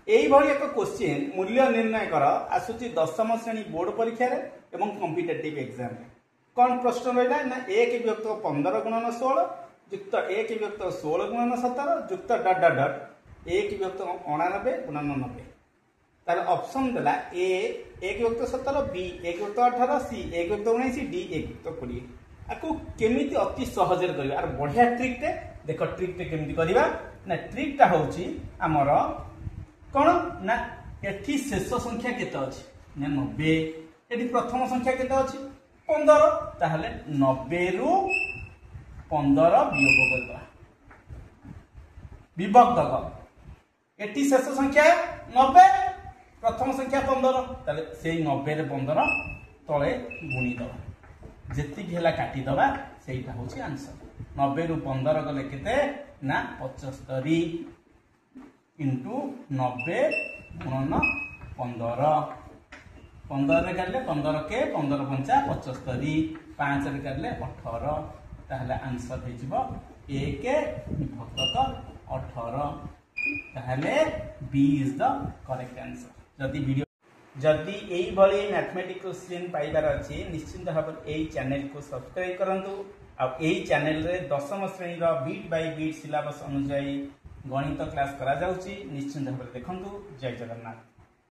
এইভাবে এক কোশ্চিन मूल्य निर्णय कर आसूची 10ম श्रेणी बोर्ड परीक्षा रे एवं कॉम्पिटिटिव एग्जाम कौन प्रश्न रहा ना 1 विभक्त 15 गुणन 16 युक्त 1 विभक्त 16 गुणन 17 युक्त डट डट डट 1 विभक्त 89 गुणन 90 तार ऑप्शन देला ए 1 विभक्त 17 बी 1 विभक्त 18 सी 1 विभक्त 19 डी 1 विभक्त 20 आपको केमिति अति सहज रे करबा आर बढ़िया ट्रिक टे देखो ट्रिक टे केमिति करबा ना ट्रिक टा होची हमर कौन ना एठी शेष संख्या केते अछि ना 90 एठी प्रथम संख्या केते अछि 15 ताहले 90 रु 15 वियोग करबा विभक्त कर एठी शेष संख्या 90 प्रथम संख्या 15 ताहले सेही 90 रे 15 तळे गुणी दबा जेति घेला काटी दबा सेहीटा होछि आंसर 90 रु 15 गले केते ना 75 इंटू 90 गुणन 15 15 रे काटले 15 के 15 पंचा 75 5 रे काटले 18 ताहले आंसर हे जिवो 1 विभक्त 18 ताहले B is the correct answer जदि एई भली मैथमेटिक्स क्वेश्चन पाइबार अछि निश्चित भाव एई चैनल को सब्सक्राइब करंतु आ एई चैनल रे 10म श्रेणी रो बीट बाय बीट सिलेबस अनुसार गणित क्लास करा जाउची निश्चित भाव देखंतु जय जगन्नाथ।